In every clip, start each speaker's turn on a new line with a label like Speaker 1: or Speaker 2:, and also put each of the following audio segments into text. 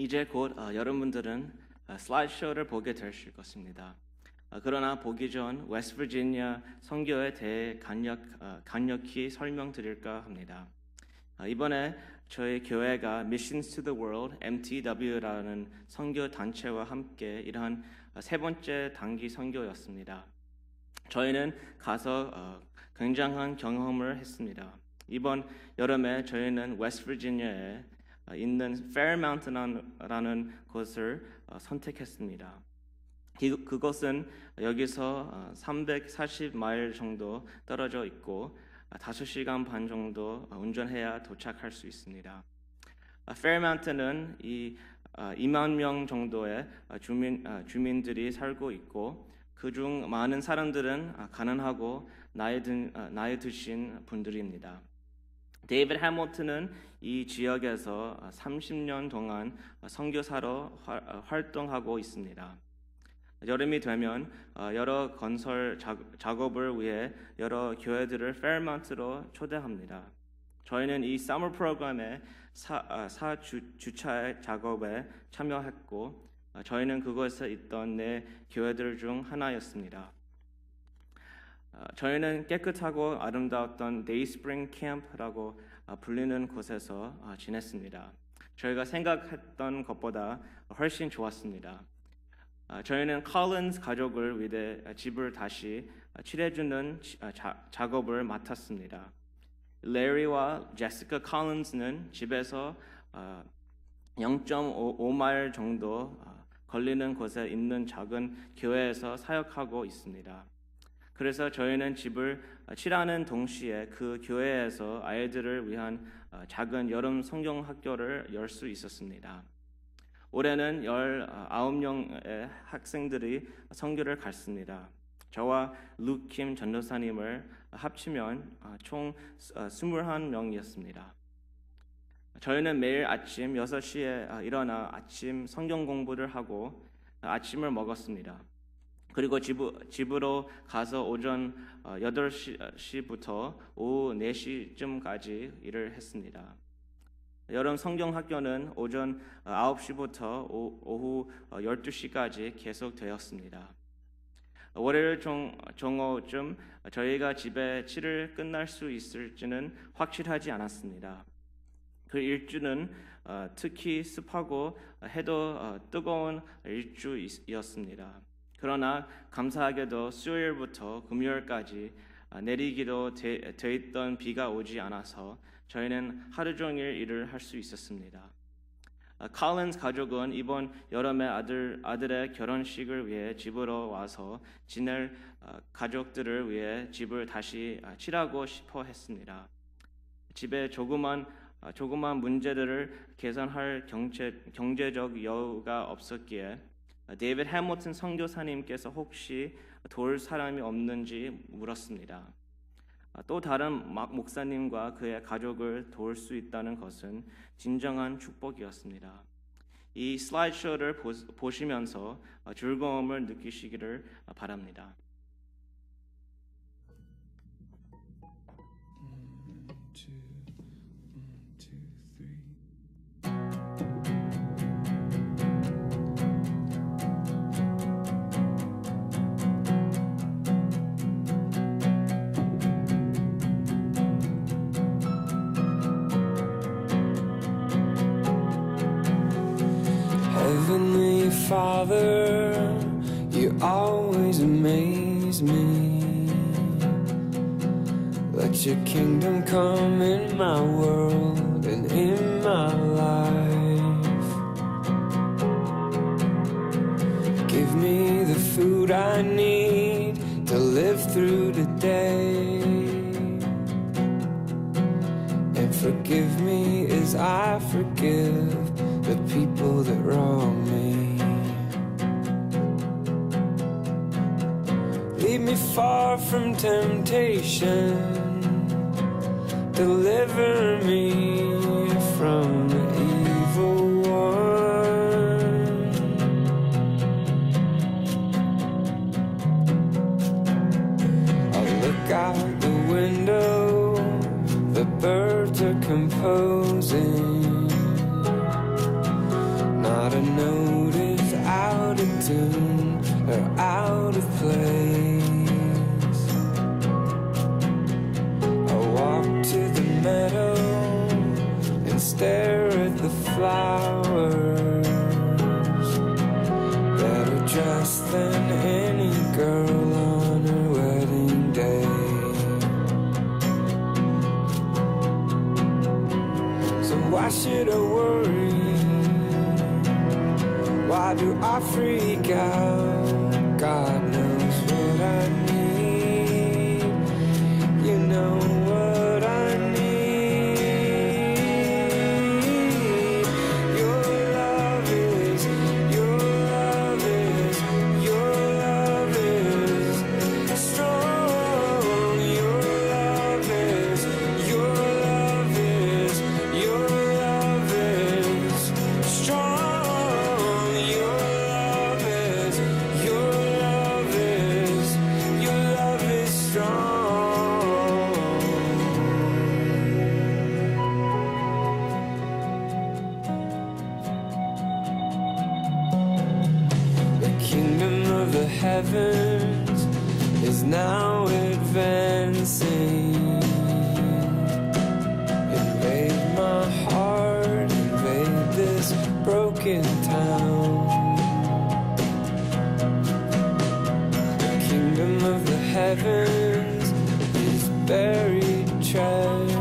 Speaker 1: 이제 곧 여러분들은 슬라이드쇼를 보게 되실 것입니다. 그러나 보기 전 웨스트버지니아 선교에 대해 간략히 설명드릴까 합니다. 이번에 저희 교회가 Missions to the World (MTW라는 선교 단체와 함께 이러한 세 번째 단기 선교였습니다. 저희는 가서 굉장한 경험을 했습니다. 이번 여름에 저희는 웨스트버지니아에 있는 페어마운트라는 곳을 선택했습니다. 그것은 여기서 340마일 정도 떨어져 있고 5시간 반 정도 운전해야 도착할 수 있습니다. 페어마운트는 2만 명 정도의 주민들이 살고 있고 그중 많은 사람들은 가난하고 나이 드신 분들입니다. 데이비드 해밀턴은 이 지역에서 30년 동안 선교사로 활동하고 있습니다. 여름이 되면 여러 건설 작업을 위해 여러 교회들을 페어마운트로 초대합니다. 저희는 이 서머 프로그램의 주차 작업에 참여했고 저희는 그곳에 있던 네 교회들 중 하나였습니다. 저희는 깨끗하고 아름다웠던 데이스프링 캠프라고 불리는 곳에서 지냈습니다. 저희가 생각했던 것보다 훨씬 좋았습니다. 저희는 컬린스 가족을 위해 집을 다시 칠해주는 작업을 맡았습니다. 레리와 제시카 컬린스는 집에서 0.5마일 정도 걸리는 곳에 있는 작은 교회에서 사역하고 있습니다. 그래서 저희는 집을 칠하는 동시에 그 교회에서 아이들을 위한 작은 여름 성경 학교를 열 수 있었습니다. 올해는 19명의 학생들이 선교를 갔습니다. 저와 루킴 전도사님을 합치면 총 21명이었습니다. 저희는 매일 아침 6시에 일어나 아침 성경 공부를 하고 아침을 먹었습니다. 그리고 집으로 가서 오전 8시부터 오후 4시쯤까지 일을 했습니다. 여름 성경 학교는 오전 9시부터 오후 12시까지 계속되었습니다. 월요일 정오쯤 저희가 집에 칠을 끝날 수 있을지는 확실하지 않았습니다. 그 일주는 특히 습하고 해도 뜨거운 일주였습니다. 그러나 감사하게도 수요일부터 금요일까지 내리기로 돼 있던 비가 오지 않아서 저희는 하루 종일 일을 할 수 있었습니다. 컬린스 가족은 이번 여름에 아들의 결혼식을 위해 집으로 와서 지낼 가족들을 위해 집을 다시 칠하고 싶어 했습니다. 집에 조그만 문제들을 개선할 경제적 여유가 없었기에 데이비드 해밀턴 선교사님께서 혹시 도울 사람이 없는지 물었습니다. 또 다른 목사님과 그의 가족을 도울 수 있다는 것은 진정한 축복이었습니다. 이 슬라이드쇼를 보시면서 즐거움을 느끼시기를 바랍니다.
Speaker 2: Heavenly Father, you always amaze me. Let your kingdom come in my world and in my life. Give me the food I need to live through the day, and forgive me as I forgive the people that wrong me. Lead me far from temptation, deliver me from the evil one. I'll look out the window, the birds are composing. note is out of tune or out of place. I walk to the meadow and stare at the flowers better dressed than any girl on her wedding day. So why should I worry? Why do I freak out? God knows what I need. You know what I need. Your love is, your love is, your love is strong. Your love is, your love is, your love is strong. Your love is, your love is, your love is strong. The kingdom of the heavens is now advancing. Invade my heart, invade this broken town. The kingdom of the heavens is buried treasure.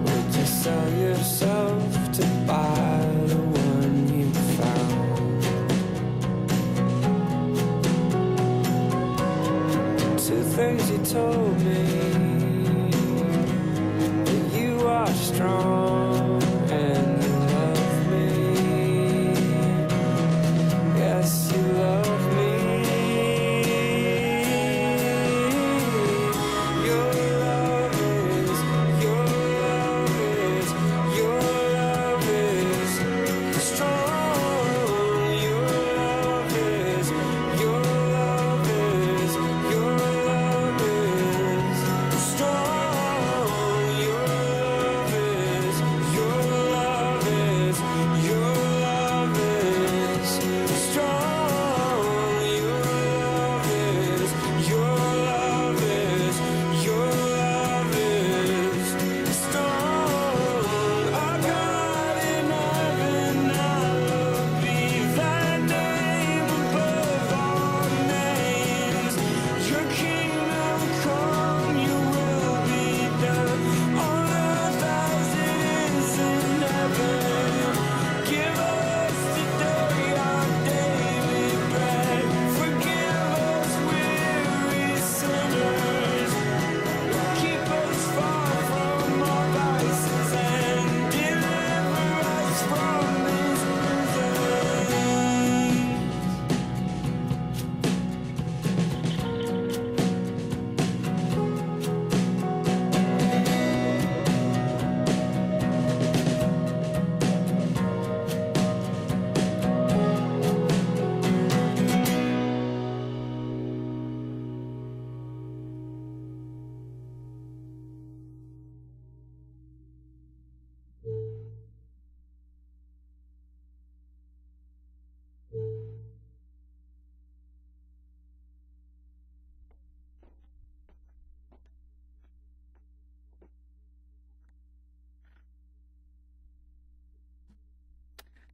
Speaker 2: Would you sell yourself to buy the one you found? Two things you told me: that you are strong and you love me. Yes, you love me. Your love is, your love is, your love is strong. Your love is, your love is, your love is strong. Your love is, your love is, your love is strong. Your love is, your love is, your love is strong. Our God in heaven, hallowed be thy name above all names. Your kingdom come, your will be done on earth as it is in heaven. Give us today our daily bread. Forgive us weary sinners. Keep us far from all vices and deliver us from this prison.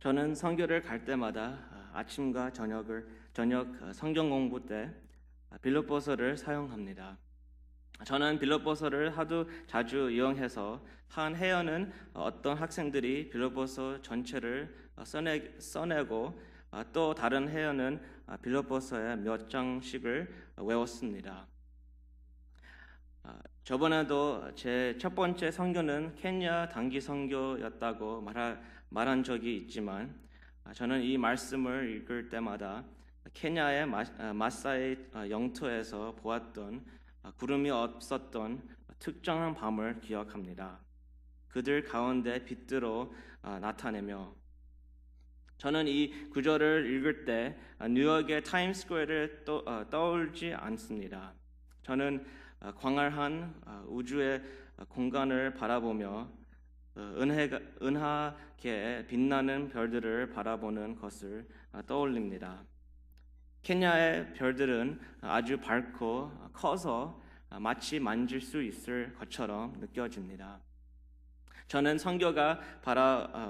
Speaker 1: 저는 선교를 갈 때마다 아침과 저녁 성경 공부 때 빌립보서를 사용합니다. 저는 빌립보서를 하도 자주 이용해서 한 해에는 어떤 학생들이 빌립보서 전체를 써내고 또 다른 해에는 빌립보서의 몇 장씩을 외웠습니다. 저번에도 제 첫 번째 선교는 케냐 단기 선교였다고 말한 적이 있지만 저는 이 말씀을 읽을 때마다 케냐의 마사이 영토에서 보았던 구름이 없었던 특정한 밤을 기억합니다. 그들 가운데 빛으로 나타내며 저는 이 구절을 읽을 때 뉴욕의 타임스퀘어를 떠올리지 않습니다. 저는 광활한 우주의 공간을 바라보며 은하계의 빛나는 별들을 바라보는 것을 떠올립니다. 케냐의 별들은 아주 밝고 커서 마치 만질 수 있을 것처럼 느껴집니다. 저는 선교가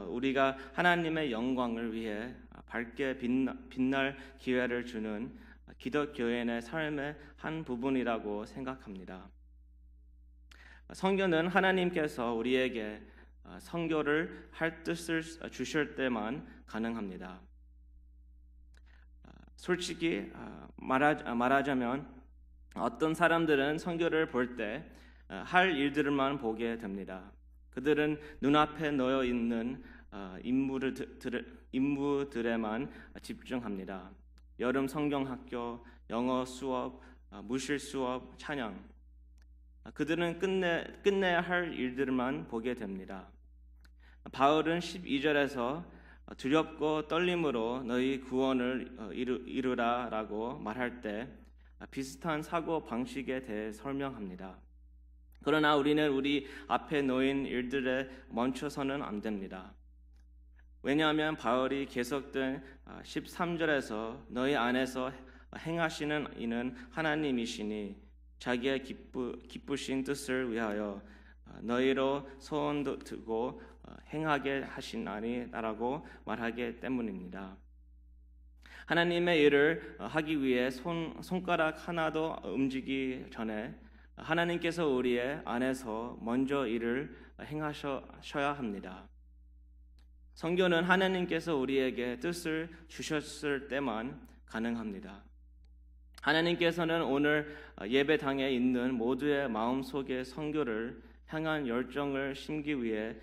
Speaker 1: 우리가 하나님의 영광을 위해 밝게 빛날 기회를 주는 기독교인의 삶의 한 부분이라고 생각합니다. 선교는 하나님께서 우리에게 선교를 할 뜻을 주실 때만 가능합니다. 솔직히 말하자면 어떤 사람들은 선교를 볼 때 할 일들만 보게 됩니다. 그들은 눈앞에 놓여 있는 임무들에만 집중합니다. 여름 성경학교, 영어 수업, 무실 수업, 찬양. 그들은 끝내야 할 일들만 보게 됩니다. 바울은 12절에서 두렵고 떨림으로 너희 구원을 이루라라고 말할 때 비슷한 사고 방식에 대해 설명합니다. 그러나 우리는 우리 앞에 놓인 일들에 멈춰서는 안 됩니다. 왜냐하면 바울이 계속된 13절에서 너희 안에서 행하시는 이는 하나님이시니 자기의 기쁘신 뜻을 위하여 너희로 소원 두고 행하게 하시나니라고 말하기 때문입니다. 하나님의 일을 하기 위해 손가락 하나도 움직이기 전에 하나님께서 우리의 안에서 먼저 일을 행하셔야 합니다. 선교는 하나님께서 우리에게 뜻을 주셨을 때만 가능합니다. 하나님께서는 오늘 예배당에 있는 모두의 마음속에 선교를 향한 열정을 심기 위해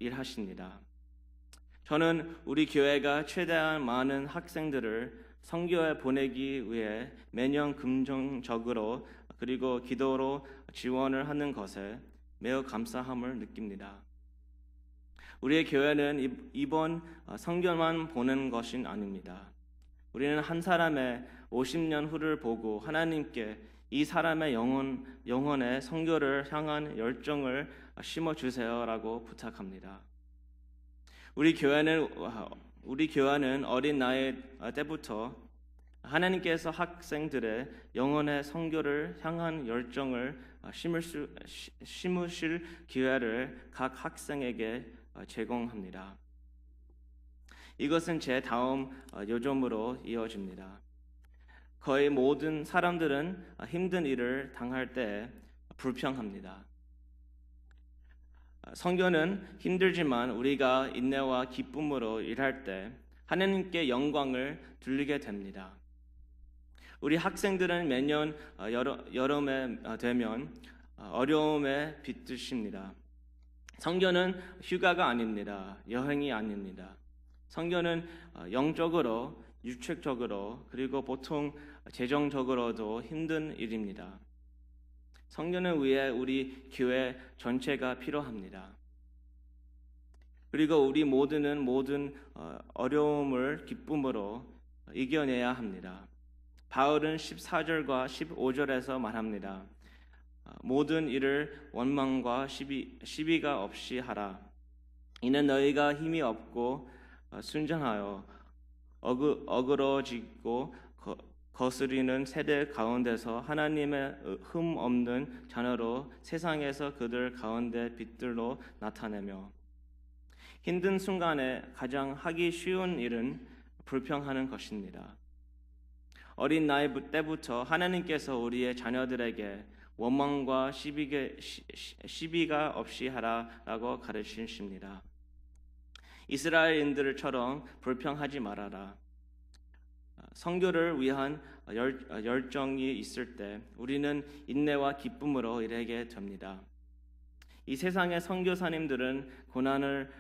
Speaker 1: 일하십니다. 저는 우리 교회가 최대한 많은 학생들을 선교에 보내기 위해 매년 긍정적으로 그리고 기도로 지원을 하는 것에 매우 감사함을 느낍니다. 우리의 교회는 이번 선교만 보는 것이 아닙니다. 우리는 한 사람의 50년 후를 보고 하나님께 이 사람의 영혼의 선교를 향한 열정을 심어주세요라고 부탁합니다. 우리 교회는 어린 나이 때부터 하나님께서 학생들의 영혼의 선교를 향한 열정을 심으실 기회를 각 학생에게 제공합니다. 이것은 제 다음 요점으로 이어집니다. 거의 모든 사람들은 힘든 일을 당할 때 불평합니다. 선교는 힘들지만 우리가 인내와 기쁨으로 일할 때 하나님께 영광을 돌리게 됩니다. 우리 학생들은 매년 여름에 되면 어려움에 빗드십니다. 선교는 휴가가 아닙니다. 여행이 아닙니다. 선교는 영적으로, 육체적으로, 그리고 보통 재정적으로도 힘든 일입니다. 선교는 위해 우리 교회 전체가 필요합니다. 그리고 우리 모두는 모든 어려움을 기쁨으로 이겨내야 합니다. 바울은 14절과 15절에서 말합니다. 모든 일을 원망과 시비가 없이 하라. 이는 너희가 힘이 없고 순전하여 어그러지고 거스리는 세대 가운데서 하나님의 흠 없는 자녀로 세상에서 그들 가운데 빛들로 나타내며 힘든 순간에 가장 하기 쉬운 일은 불평하는 것입니다. 어린 나이 때부터 하나님께서 우리의 자녀들에게 원망과 시비가 없이 하라라고 가르치십니다. 이스라엘인들처럼 불평하지 말아라. 선교를 위한 열정이 있을 때 우리는 인내와 기쁨으로 일하게 됩니다. 이 세상의 선교사님들은 고난을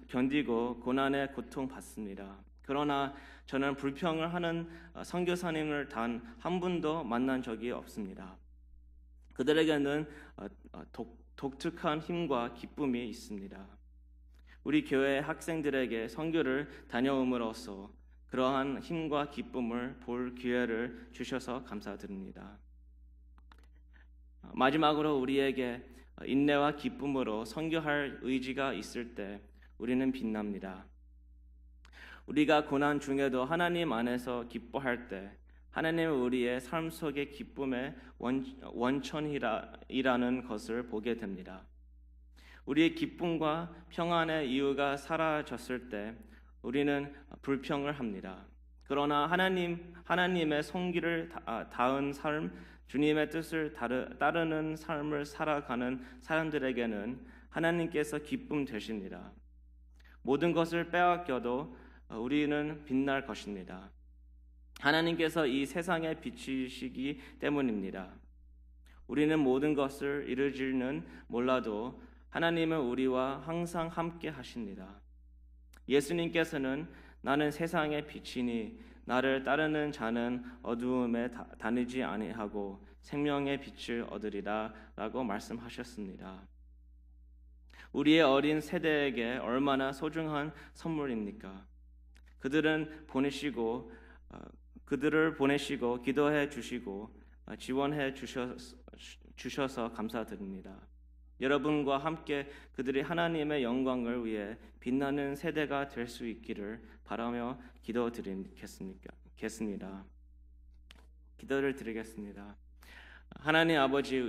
Speaker 1: 견디고 고난에 고통받습니다. 그러나 저는 불평을 하는 선교사님을 단 한 분도 만난 적이 없습니다. 그들에게는 독특한 힘과 기쁨이 있습니다. 우리 교회 학생들에게 선교를 다녀옴으로써 그러한 힘과 기쁨을 볼 기회를 주셔서 감사드립니다. 마지막으로 우리에게 인내와 기쁨으로 선교할 의지가 있을 때 우리는 빛납니다. 우리가 고난 중에도 하나님 안에서 기뻐할 때 하나님은 우리의 삶 속의 기쁨의 원천이라는 것을 보게 됩니다. 우리의 기쁨과 평안의 이유가 사라졌을 때 우리는 불평을 합니다. 그러나 하나님의 성기를 닿은 삶, 주님의 뜻을 따르는 삶을 살아가는 사람들에게는 하나님께서 기쁨 되십니다. 모든 것을 빼앗겨도 우리는 빛날 것입니다. 하나님께서 이 세상에 비치시기 때문입니다. 우리는 모든 것을 이루지는 몰라도 하나님은 우리와 항상 함께 하십니다. 예수님께서는 나는 세상의 빛이니 나를 따르는 자는 어두움에 다니지 아니하고 생명의 빛을 얻으리라 라고 말씀하셨습니다. 우리의 어린 세대에게 얼마나 소중한 선물입니까? 그들을 보내시고 기도해 주시고 지원해 주셔서 감사드립니다. 여러분과 함께 그들이 하나님의 영광을 위해 빛나는 세대가 될 수 있기를 바라며 기도를 드리겠습니다. 기도를 드리겠습니다. 하나님 아버지,